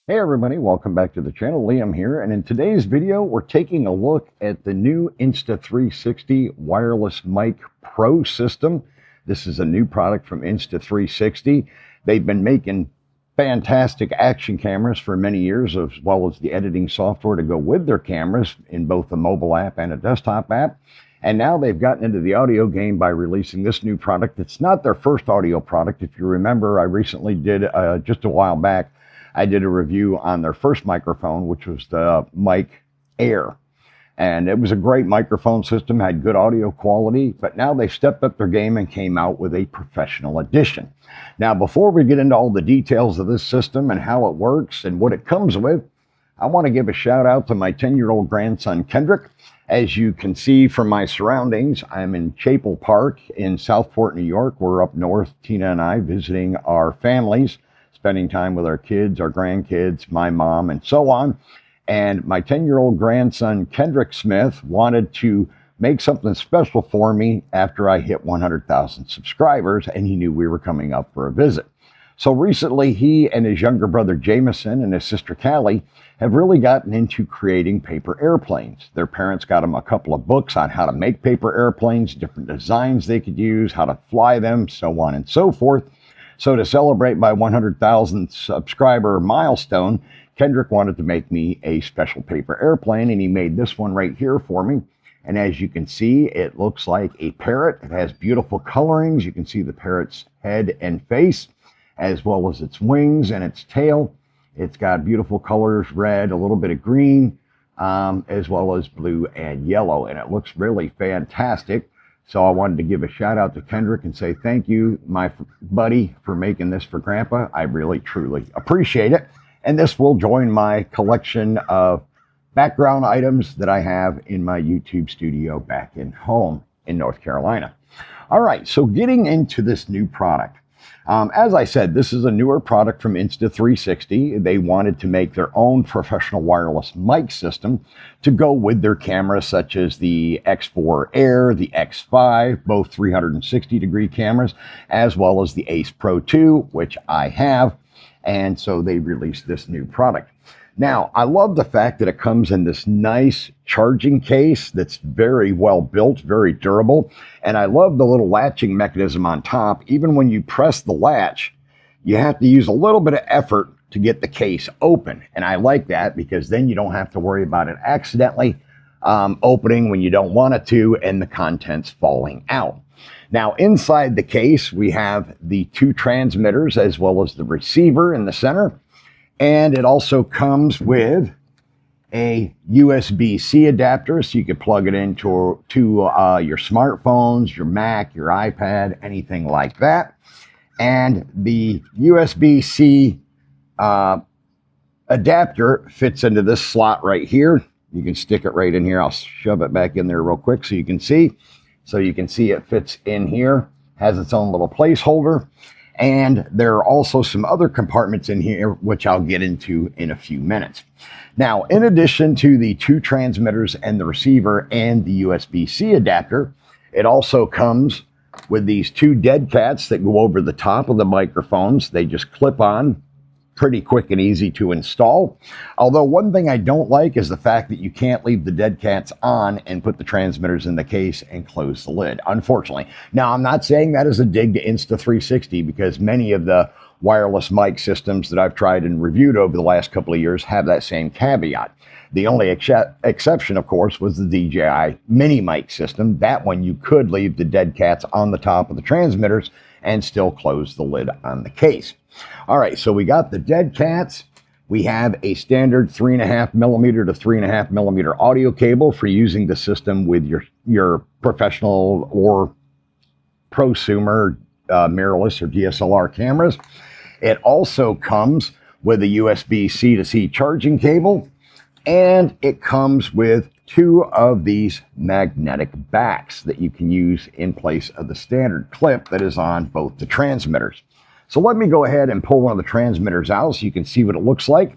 Hey everybody, welcome back to the channel. Liam here, and in today's video we're taking a look at the new Insta360 Wireless Mic Pro system. This is a new product from Insta360. They've been making fantastic action cameras for many years, as well as the editing software to go with their cameras in both a mobile app and a desktop app. And now they've gotten into the audio game by releasing this new product. It's not their first audio product. If you remember, I recently did, just a while back, I did a review on their first microphone, which was the Mic Air. And it was a great microphone system, had good audio quality, but now they stepped up their game and came out with a professional edition. Now, before we get into all the details of this system and how it works and what it comes with, I want to give a shout out to my 10-year-old grandson, Kendrick. As you can see from my surroundings, I'm in Chapel Park in Southport, New York. We're up north, Tina and I, visiting our families, spending time with our kids, our grandkids, my mom, and so on. And my 10-year-old grandson, Kendrick Smith, wanted to make something special for me after I hit 100,000 subscribers, and he knew we were coming up for a visit. So recently, he and his younger brother, Jameson, and his sister, Callie, have really gotten into creating paper airplanes. Their parents got them a couple of books on how to make paper airplanes, different designs they could use, how to fly them, so on and so forth. So to celebrate my 100,000 subscriber milestone, Kendrick wanted to make me a special paper airplane, and he made this one right here for me. And as you can see, it looks like a parrot. It has beautiful colorings. You can see the parrot's head and face, as well as its wings and its tail. It's got beautiful colors, red, a little bit of green, as well as blue and yellow. And it looks really fantastic. So I wanted to give a shout out to Kendrick and say thank you, my buddy, for making this for Grandpa. I really, truly appreciate it. And this will join my collection of background items that I have in my YouTube studio back in home in North Carolina. All right, so getting into this new product. As I said, this is a newer product from Insta360. They wanted to make their own professional wireless mic system to go with their cameras, such as the X4 Air, the X5, both 360-degree cameras, as well as the Ace Pro 2, which I have. And so they released this new product. Now, I love the fact that it comes in this nice charging case that's very well built, very durable. And I love the little latching mechanism on top. Even when you press the latch, you have to use a little bit of effort to get the case open. And I like that because then you don't have to worry about it accidentally opening when you don't want it to and the contents falling out. Now, inside the case, we have the two transmitters as well as the receiver in the center. And it also comes with a USB-C adapter, so you can plug it into your smartphones, your Mac, your iPad, anything like that. And the USB-C adapter fits into this slot right here. You can stick it right in here. I'll shove it back in there real quick so you can see. So you can see it fits in here, has its own little placeholder. And there are also some other compartments in here, which I'll get into in a few minutes. Now, in addition to the two transmitters and the receiver and the USB-C adapter, it also comes with these two dead cats that go over the top of the microphones. They just clip on, pretty quick and easy to install. Although one thing I don't like is the fact that you can't leave the dead cats on and put the transmitters in the case and close the lid, unfortunately. Now, I'm not saying that as a dig to Insta360 because many of the wireless mic systems that I've tried and reviewed over the last couple of years have that same caveat. The only exception, of course, was the DJI mini mic system. That one you could leave the dead cats on the top of the transmitters and still close the lid on the case. All right, so we got the dead cats. We have a standard 3.5 millimeter to 3.5 millimeter audio cable for using the system with your professional or prosumer mirrorless or DSLR cameras. It also comes with a USB-C to C charging cable, and it comes with two of these magnetic backs that you can use in place of the standard clip that is on both the transmitters. So let me go ahead and pull one of the transmitters out so you can see what it looks like.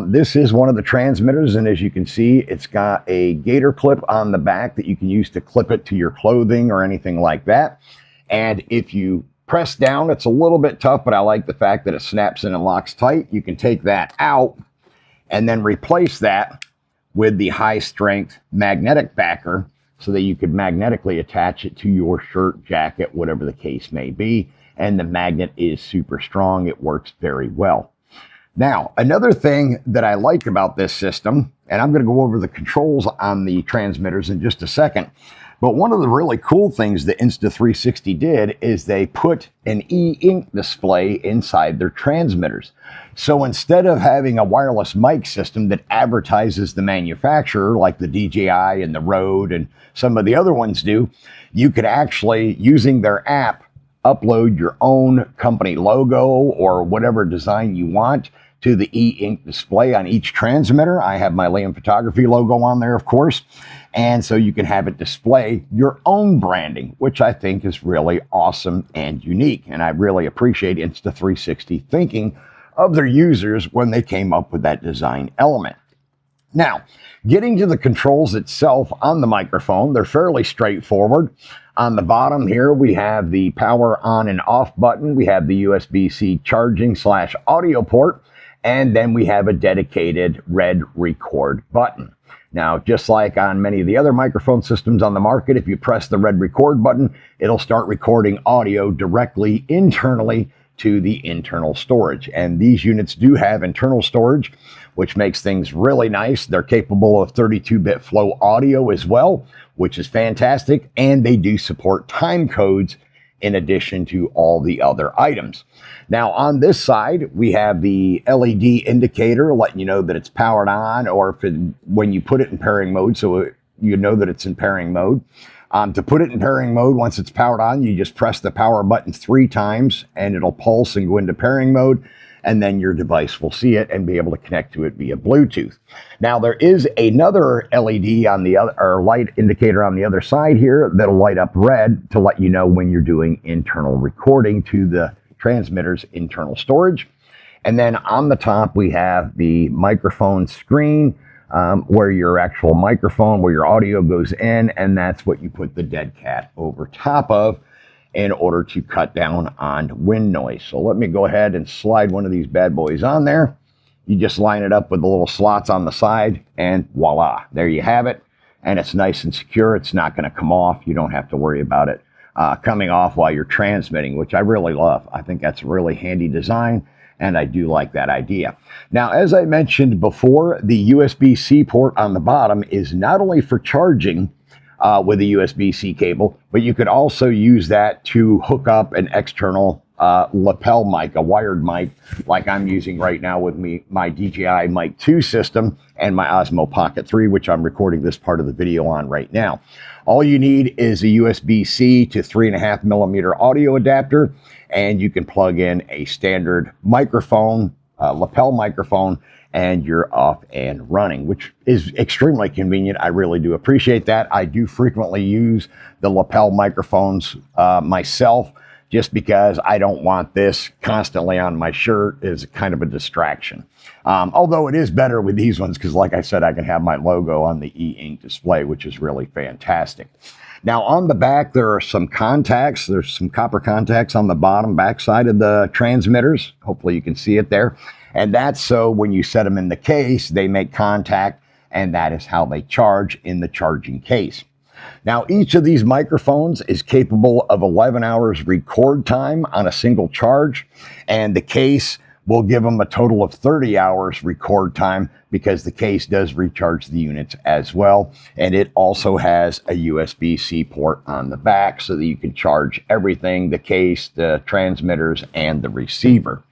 This is one of the transmitters, and as you can see, it's got a gator clip on the back that you can use to clip it to your clothing or anything like that. And if you press down, it's a little bit tough, but I like the fact that it snaps in and locks tight. You can take that out and then replace that with the high strength magnetic backer so that you could magnetically attach it to your shirt, jacket, whatever the case may be. And the magnet is super strong. It works very well. Now, another thing that I like about this system, and I'm going to go over the controls on the transmitters in just a second, but one of the really cool things that Insta360 did is they put an e-ink display inside their transmitters. So instead of having a wireless mic system that advertises the manufacturer like the DJI and the Rode and some of the other ones do, you could actually, using their app, upload your own company logo or whatever design you want to the e-ink display on each transmitter. I have my Liam Photography logo on there, of course. And so you can have it display your own branding, which I think is really awesome and unique. And I really appreciate Insta360 thinking of their users when they came up with that design element. Now, getting to the controls itself on the microphone, they're fairly straightforward. On the bottom here, we have the power on and off button. We have the USB-C charging / audio port, and then we have a dedicated red record button. Now, just like on many of the other microphone systems on the market, if you press the red record button, it'll start recording audio directly internally to the internal storage. And these units do have internal storage, which makes things really nice. They're capable of 32-bit flow audio as well, which is fantastic. And they do support time codes in addition to all the other items. Now on this side, we have the LED indicator letting you know that it's powered on, or when you put it in pairing mode, so you know that it's in pairing mode. To put it in pairing mode, once it's powered on, you just press the power button 3 times and it'll pulse and go into pairing mode. And then your device will see it and be able to connect to it via Bluetooth. Now there is another LED on the other, or light indicator on the other side here that'll light up red to let you know when you're doing internal recording to the transmitter's internal storage. And then on the top, we have the microphone screen where your actual microphone, where your audio goes in, and that's what you put the dead cat over top of in order to cut down on wind noise. So let me go ahead and slide one of these bad boys on there. You just line it up with the little slots on the side and voila, there you have it. And it's nice and secure. It's not going to come off. You don't have to worry about it coming off while you're transmitting, which I really love. I think that's a really handy design, and I do like that idea. Now, as I mentioned before, the USB-C port on the bottom is not only for charging with a USB-C cable, but you could also use that to hook up an external lapel mic, a wired mic, like I'm using right now with my DJI Mic 2 system and my Osmo Pocket 3, which I'm recording this part of the video on right now. All you need is a USB-C to 3.5mm audio adapter, and you can plug in a standard microphone, lapel microphone, and you're off and running, which is extremely convenient. I really do appreciate that. I do frequently use the lapel microphones myself, just because I don't want this constantly on my shirt as kind of a distraction. Although it is better with these ones because, like I said, I can have my logo on the e-ink display, which is really fantastic. Now on the back, there are some contacts. There's some copper contacts on the bottom back side of the transmitters. Hopefully you can see it there. And that's so when you set them in the case, they make contact, and that is how they charge in the charging case. Now, each of these microphones is capable of 11 hours record time on a single charge, and the case will give them a total of 30 hours record time because the case does recharge the units as well. And it also has a USB-C port on the back so that you can charge everything, the case, the transmitters, and the receiver,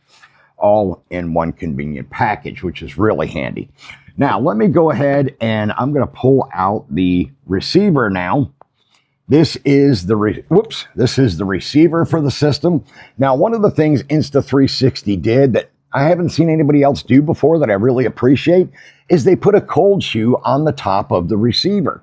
all in one convenient package, which is really handy. Now, let me go ahead and I'm going to pull out the receiver now. This is the receiver for the system. Now, one of the things Insta360 did that I haven't seen anybody else do before that I really appreciate is they put a cold shoe on the top of the receiver.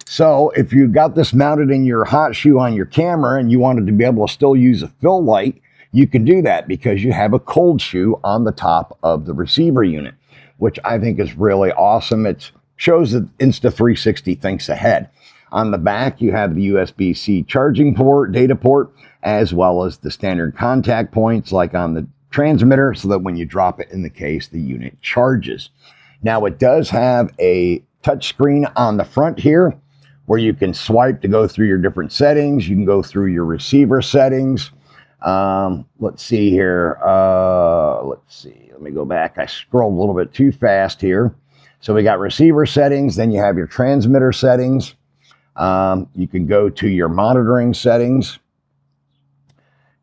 So if you got this mounted in your hot shoe on your camera and you wanted to be able to still use a fill light, you can do that because you have a cold shoe on the top of the receiver unit, which I think is really awesome. It shows that Insta360 thinks ahead. On the back, you have the USB-C charging port, data port, as well as the standard contact points like on the transmitter, so that when you drop it in the case, the unit charges. Now, it does have a touch screen on the front here where you can swipe to go through your different settings. You can go through your receiver settings. Let's see here. Let's see. Let me go back. I scrolled a little bit too fast here. So we got receiver settings. Then you have your transmitter settings. You can go to your monitoring settings.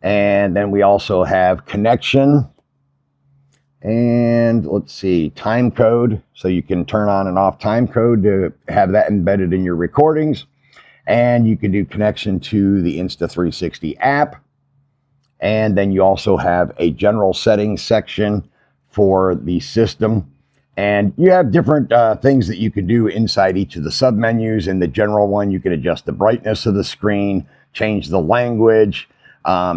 And then we also have connection. And let's see, time code. So you can turn on and off time code to have that embedded in your recordings. And you can do connection to the Insta360 app. And then you also have a general settings section for the system. And you have different things that you can do inside each of the submenus. In the general one, you can adjust the brightness of the screen, change the language,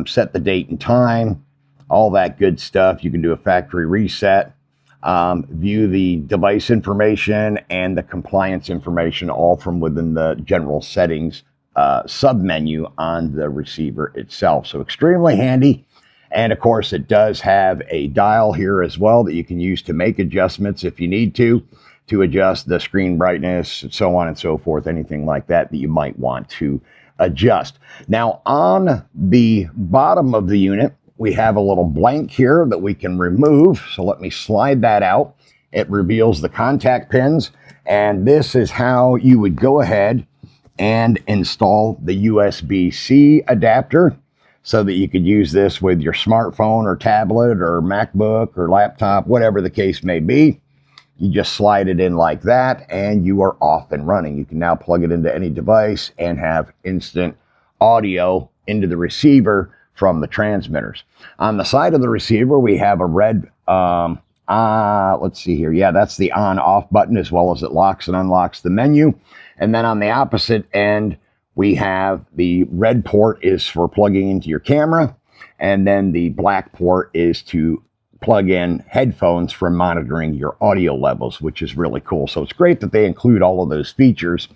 set the date and time, all that good stuff. You can do a factory reset, view the device information and the compliance information, all from within the general settings submenu on the receiver itself. So extremely handy. And of course, it does have a dial here as well that you can use to make adjustments if you need to adjust the screen brightness, and so on and so forth, anything like that that you might want to adjust. Now, on the bottom of the unit, we have a little blank here that we can remove. So let me slide that out. It reveals the contact pins. And this is how you would go ahead and install the USB-C adapter so that you could use this with your smartphone or tablet or MacBook or laptop, whatever the case may be. You just slide it in like that and you are off and running. You can now plug it into any device and have instant audio into the receiver from the transmitters. On the side of the receiver, we have a red, let's see here. Yeah, that's the on-off button, as well as it locks and unlocks the menu. And then on the opposite end, we have the red port is for plugging into your camera. And then the black port is to plug in headphones for monitoring your audio levels, which is really cool. So it's great that they include all of those features.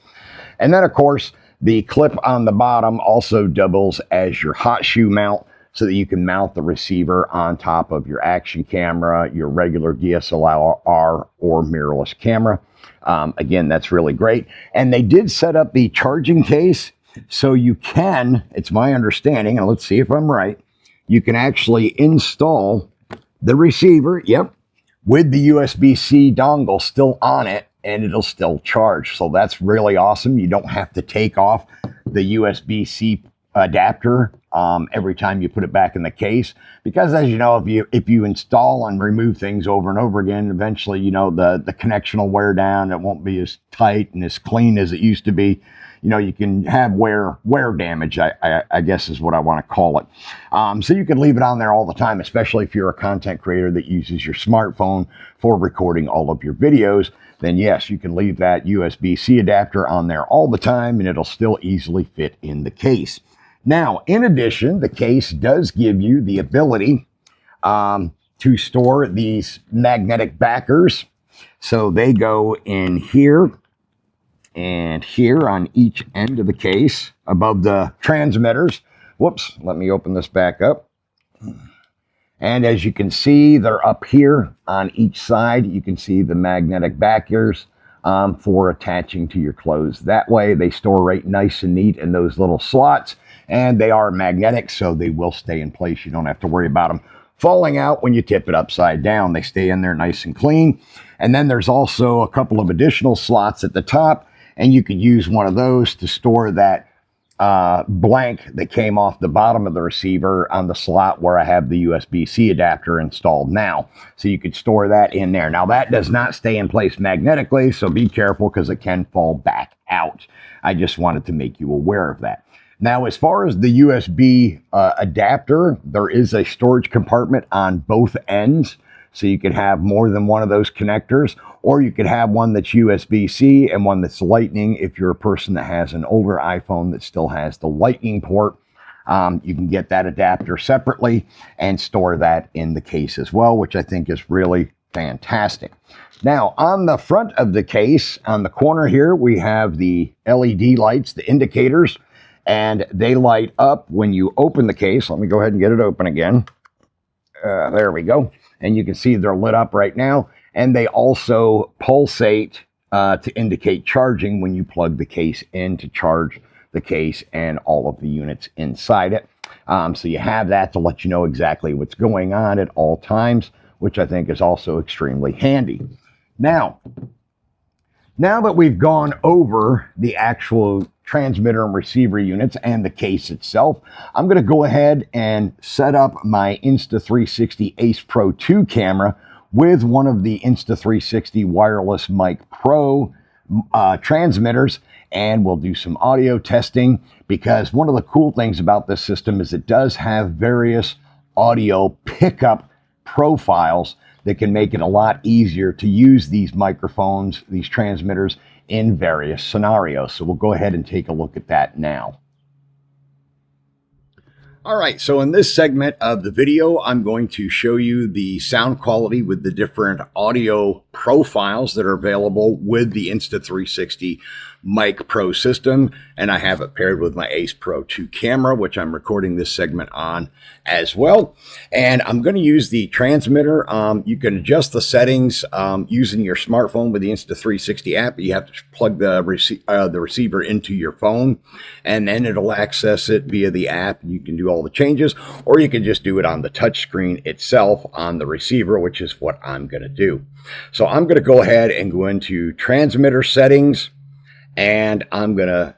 And then, of course, the clip on the bottom also doubles as your hot shoe mount, so that you can mount the receiver on top of your action camera, your regular DSLR or mirrorless camera. Again, that's really great. And they did set up the charging case, so you can, it's my understanding, and let's see if I'm right, you can actually install the receiver, yep, with the USB-C dongle still on it, and it'll still charge. So that's really awesome. You don't have to take off the USB-C adapter every time you put it back in the case, because as you know, if you install and remove things over and over again, eventually, you know, the connection will wear down. It won't be as tight and as clean as it used to be. You know, you can have wear damage, I guess is what I want to call it. So you can leave it on there all the time, especially if you're a content creator that uses your smartphone for recording all of your videos. Then yes, you can leave that USB-C adapter on there all the time and it'll still easily fit in the case. Now, in addition, the case does give you the ability to store these magnetic backers. So they go in here and here on each end of the case above the transmitters. Whoops, let me open this back up. And as you can see, they're up here on each side. You can see the magnetic backers for attaching to your clothes. That way they store right nice and neat in those little slots, and they are magnetic, so they will stay in place. You don't have to worry about them falling out when you tip it upside down. They stay in there nice and clean. And then there's also a couple of additional slots at the top, and you could use one of those to store that blank that came off the bottom of the receiver on the slot where I have the USB-C adapter installed now. So you could store that in there. Now that does not stay in place magnetically, so be careful because it can fall back out. I just wanted to make you aware of that. Now, as far as the USB adapter, there is a storage compartment on both ends. So you could have more than one of those connectors, or you could have one that's USB-C and one that's Lightning. If you're a person that has an older iPhone that still has the Lightning port, you can get that adapter separately and store that in the case as well, which I think is really Fantastic. Now, on the front of the case, on the corner here, we have the LED lights, the indicators, and they light up when you open the case. Let me go ahead and get it open again. There we go. And you can see they're lit up right now. And they also pulsate to indicate charging when you plug the case in to charge the case and all of the units inside it. So you have that to let you know exactly what's going on at all times, which I think is also extremely handy. Now that we've gone over the actual transmitter and receiver units and the case itself, I'm going to go ahead and set up my Insta360 Ace Pro 2 camera with one of the Insta360 Wireless Mic Pro transmitters, and we'll do some audio testing, because one of the cool things about this system is it does have various audio pickup profiles that can make it a lot easier to use these microphones, these transmitters, in various scenarios. So we'll go ahead and take a look at that now. All right, so in this segment of the video, I'm going to show you the sound quality with the different audio profiles that are available with the Insta360 Mic Pro system. And I have it paired with my Ace Pro 2 camera, which I'm recording this segment on as well. And I'm going to use the transmitter. You can adjust the settings using your smartphone with the Insta360 app. You have to plug the receiver into your phone, and then it'll access it via the app. You can do all the changes, or you can just do it on the touch screen itself on the receiver, which is what I'm going to do. So I'm going to go ahead and go into transmitter settings, and I'm going to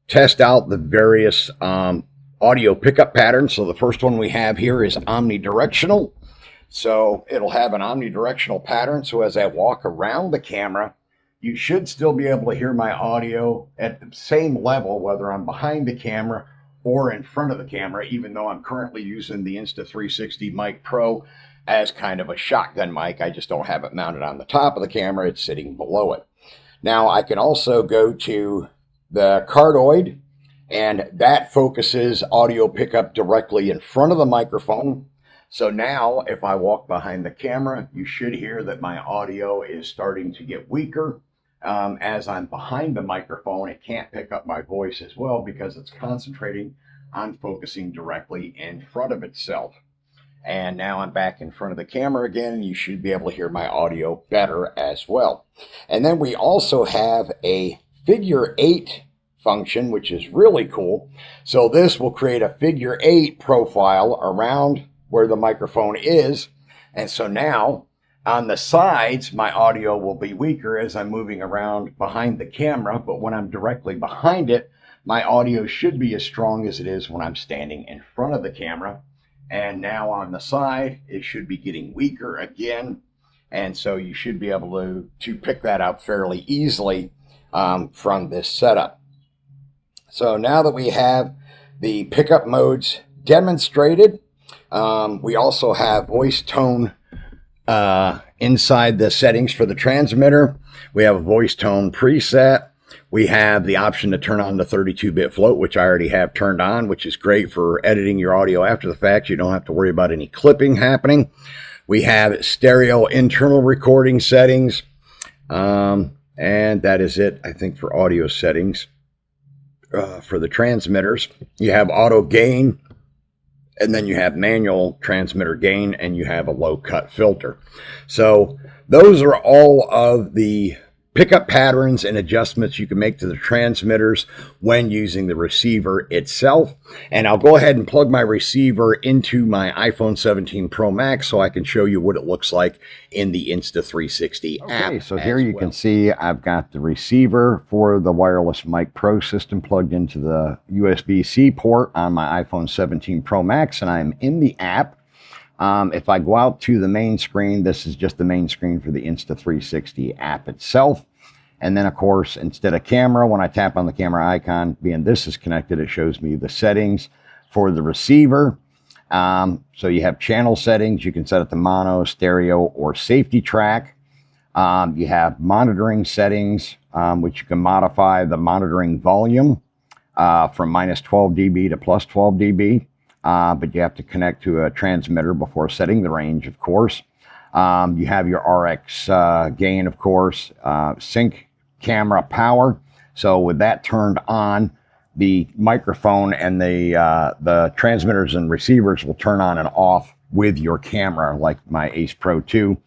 test out the various audio pickup patterns. So the first one we have here is omnidirectional. So it'll have an omnidirectional pattern. So as I walk around the camera, you should still be able to hear my audio at the same level, whether I'm behind the camera or in front of the camera, even though I'm currently using the Insta360 Mic Pro as kind of a shotgun mic. I just don't have it mounted on the top of the camera. It's sitting below it. Now I can also go to the cardioid, and that focuses audio pickup directly in front of the microphone. So now if I walk behind the camera, you should hear that my audio is starting to get weaker. As I'm behind the microphone, it can't pick up my voice as well because it's concentrating on focusing directly in front of itself. And now I'm back in front of the camera again, and you should be able to hear my audio better as well. And then we also have a figure 8 function, which is really cool. So this will create a figure 8 profile around where the microphone is. And so now on the sides, my audio will be weaker as I'm moving around behind the camera, but when I'm directly behind it, my audio should be as strong as it is when I'm standing in front of the camera. And now on the side, it should be getting weaker again. And so you should be able to pick that up fairly easily from this setup. So now that we have the pickup modes demonstrated, we also have voice tone inside the settings for the transmitter. We have a voice tone preset. We have the option to turn on the 32-bit float, which I already have turned on, which is great for editing your audio after the fact. You don't have to worry about any clipping happening. We have stereo internal recording settings. And that is it, I think, for audio settings. For the transmitters, you have auto gain, and then you have manual transmitter gain, and you have a low cut filter. So those are all of the pickup patterns and adjustments you can make to the transmitters when using the receiver itself. And I'll go ahead and plug my receiver into my iPhone 17 Pro Max so I can show you what it looks like in the Insta360 app. Okay, so here you can see I've got the receiver for the Wireless Mic Pro system plugged into the USB-C port on my iPhone 17 Pro Max, and I'm in the app. If I go out to the main screen, this is just the main screen for the Insta360 app itself. And then, of course, instead of camera, when I tap on the camera icon, being this is connected, it shows me the settings for the receiver. So you have channel settings. You can set it to mono, stereo, or safety track. You have monitoring settings, which you can modify the monitoring volume from minus 12 dB to plus 12 dB. But you have to connect to a transmitter before setting the range, of course. You have your RX gain, of course, sync camera power. So with that turned on, the microphone and the transmitters and receivers will turn on and off with your camera, like my Ace Pro 2.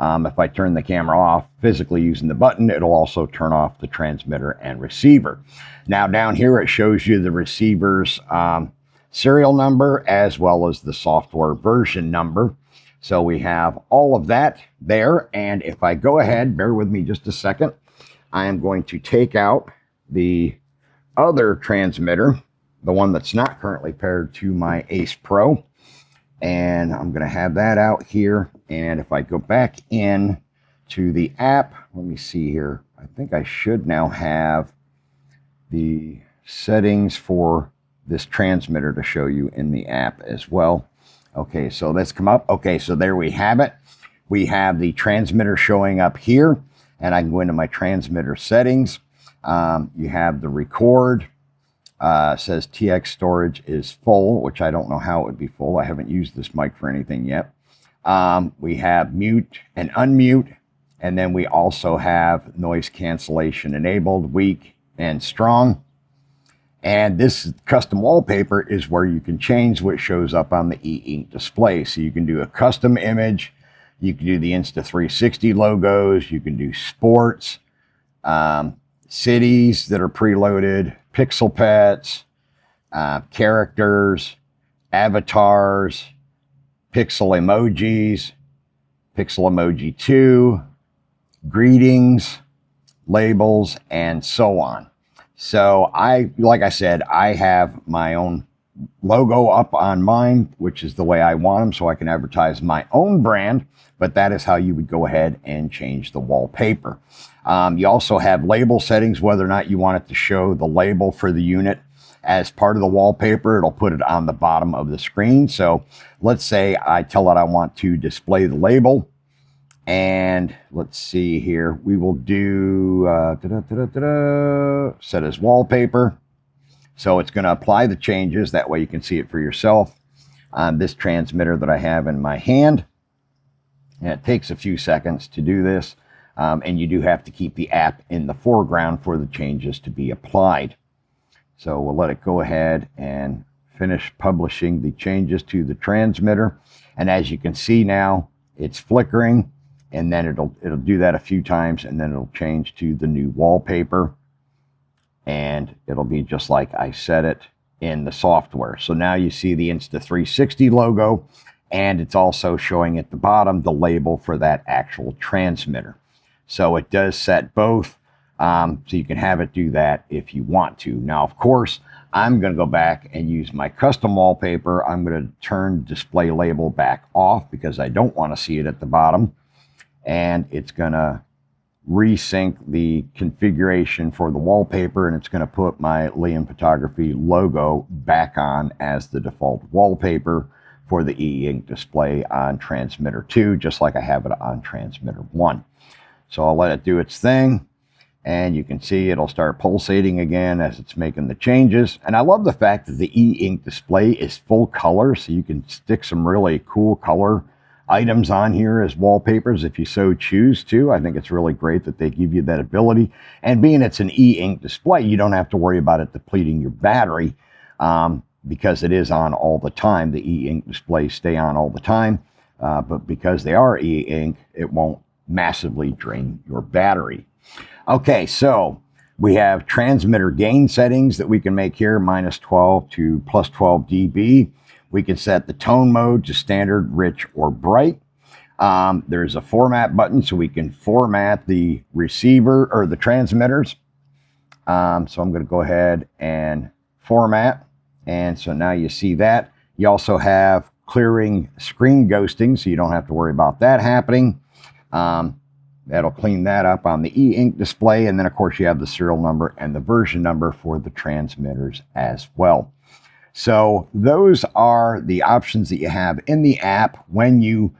If I turn the camera off physically using the button, it'll also turn off the transmitter and receiver. Now down here, it shows you the receiver's serial number as well as the software version number. So we have all of that there. And if I go ahead, bear with me just a second, I am going to take out the other transmitter, the one that's not currently paired to my Ace Pro. And I'm going to have that out here. And if I go back in to the app, let me see here. I think I should now have the settings for this transmitter to show you in the app as well. Okay, so let's come up. Okay, so there we have it. We have the transmitter showing up here, and I can go into my transmitter settings. You have the record. Says TX storage is full, which I don't know how it would be full. I haven't used this mic for anything yet. We have mute and unmute, and then we also have noise cancellation enabled, weak and strong. And this custom wallpaper is where you can change what shows up on the e-ink display. So you can do a custom image, you can do the Insta360 logos, you can do sports, cities that are preloaded, pixel pets, characters, avatars, pixel emojis, pixel emoji 2, greetings, labels, and so on. So like I said, I have my own logo up on mine, which is the way I want them, so I can advertise my own brand, but that is how you would go ahead and change the wallpaper. You also have label settings, whether or not you want it to show the label for the unit as part of the wallpaper. It'll put it on the bottom of the screen. So let's say I tell it I want to display the label. And let's see here. We will do set as wallpaper. So it's going to apply the changes. That way you can see it for yourself on this transmitter that I have in my hand. And it takes a few seconds to do this. And you do have to keep the app in the foreground for the changes to be applied. So we'll let it go ahead and finish publishing the changes to the transmitter. And as you can see now, it's flickering. And then it'll do that a few times, and then it'll change to the new wallpaper. And it'll be just like I set it in the software. So now you see the Insta360 logo, and it's also showing at the bottom the label for that actual transmitter. So it does set both, so you can have it do that if you want to. Now, of course, I'm going to go back and use my custom wallpaper. I'm going to turn display label back off because I don't want to see it at the bottom. And it's going to resync the configuration for the wallpaper, and it's going to put my Liam Photography logo back on as the default wallpaper for the e-ink display on transmitter 2, just like I have it on transmitter 1. So I'll let it do its thing, and you can see it'll start pulsating again as it's making the changes. And I love the fact that the e-ink display is full color, so you can stick some really cool color items on here as wallpapers if you so choose to. I think it's really great that they give you that ability. And being it's an e-ink display, you don't have to worry about it depleting your battery because it is on all the time. The e-ink displays stay on all the time, but because they are e-ink, it won't massively drain your battery. Okay, so we have transmitter gain settings that we can make here, -12 to +12 dB. We can set the tone mode to standard, rich, or bright. There's a format button, so we can format the receiver or the transmitters. So I'm going to go ahead and format. And so now you see that. You also have clearing screen ghosting, so you don't have to worry about that happening. That'll clean that up on the e-ink display. And then, of course, you have the serial number and the version number for the transmitters as well. So those are the options that you have in the app when you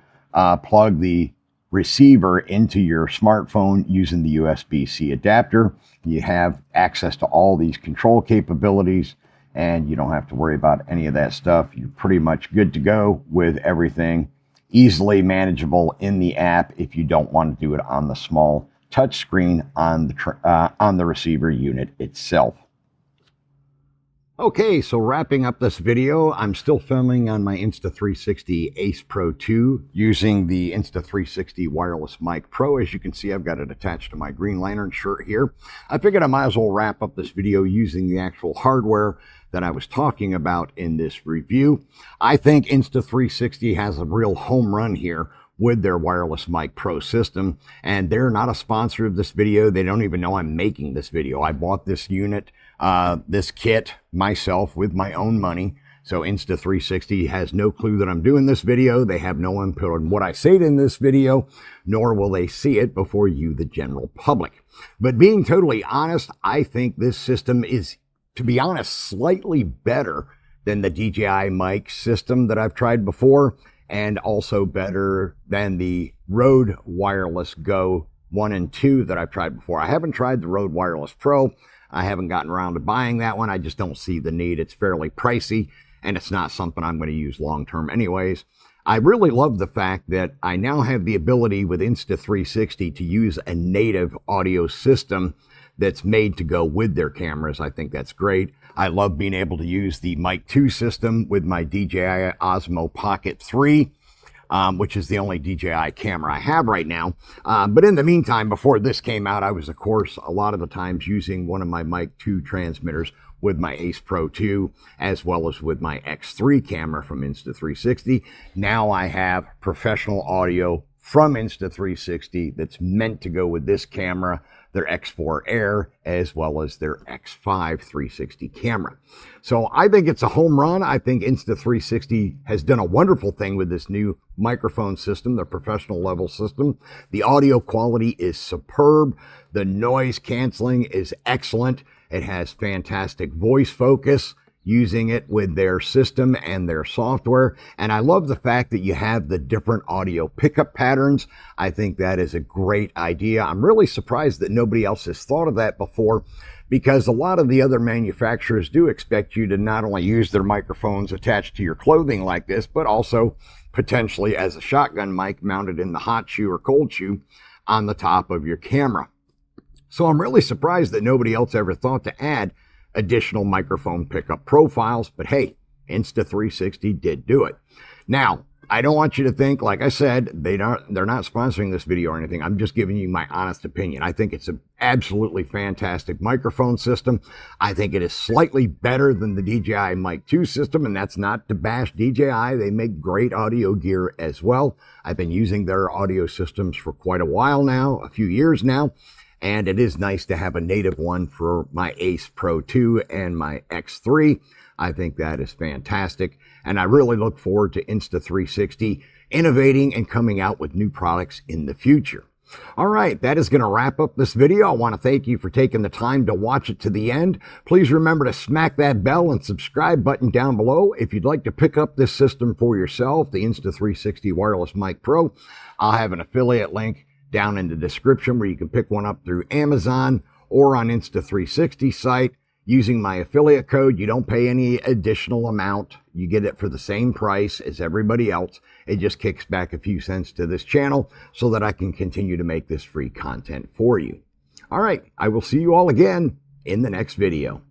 plug the receiver into your smartphone using the USB-C adapter. You have access to all these control capabilities, and you don't have to worry about any of that stuff. You're pretty much good to go with everything easily manageable in the app if you don't want to do it on the small touch screen on the receiver unit itself. Okay, so wrapping up this video, I'm still filming on my Insta360 Ace Pro 2 using the Insta360 Wireless Mic Pro. As you can see, I've got it attached to my Green Lantern shirt here. I figured I might as well wrap up this video using the actual hardware that I was talking about in this review. I think Insta360 has a real home run here with their Wireless Mic Pro system, and they're not a sponsor of this video. They don't even know I'm making this video. I bought this unit, this kit myself with my own money. So Insta360 has no clue that I'm doing this video. They have no input on what I say in this video, nor will they see it before you, the general public. But being totally honest, I think this system is, to be honest, slightly better than the DJI mic system that I've tried before, and also better than the Rode Wireless Go 1 and 2 that I've tried before. I haven't tried the Rode Wireless Pro. I haven't gotten around to buying that one. I just don't see the need. It's fairly pricey, and it's not something I'm going to use long-term anyways. I really love the fact that I now have the ability with Insta360 to use a native audio system that's made to go with their cameras. I think that's great. I love being able to use the Mic 2 system with my DJI Osmo Pocket 3, which is the only DJI camera I have right now. But in the meantime, before this came out, I was, of course, a lot of the times using one of my Mic 2 transmitters with my Ace Pro 2, as well as with my X3 camera from Insta360. Now I have professional audio from Insta360 that's meant to go with this camera, their X4 Air, as well as their X5 360 camera. So I think it's a home run. I think Insta360 has done a wonderful thing with this new microphone system, the professional level system. The audio quality is superb. The noise canceling is excellent. It has fantastic voice focus using it with their system and their software. And I love the fact that you have the different audio pickup patterns. I think that is a great idea. I'm really surprised that nobody else has thought of that before, because a lot of the other manufacturers do expect you to not only use their microphones attached to your clothing like this, but also potentially as a shotgun mic mounted in the hot shoe or cold shoe on the top of your camera. So I'm really surprised that nobody else ever thought to add additional microphone pickup profiles, but hey, Insta360 did do it. Now, I don't want you to think, like I said, they're not sponsoring this video or anything. I'm just giving you my honest opinion. I think it's an absolutely fantastic microphone system. I think it is slightly better than the DJI Mic 2 system, and that's not to bash DJI. They make great audio gear as well. I've been using their audio systems for quite a while now, a few years now. And it is nice to have a native one for my Ace Pro 2 and my X3. I think that is fantastic. And I really look forward to Insta360 innovating and coming out with new products in the future. All right, that is going to wrap up this video. I want to thank you for taking the time to watch it to the end. Please remember to smack that bell and subscribe button down below. If you'd like to pick up this system for yourself, the Insta360 Wireless Mic Pro, I'll have an affiliate link down in the description where you can pick one up through Amazon or on Insta360 site. Using my affiliate code, you don't pay any additional amount. You get it for the same price as everybody else. It just kicks back a few cents to this channel so that I can continue to make this free content for you. All right, I will see you all again in the next video.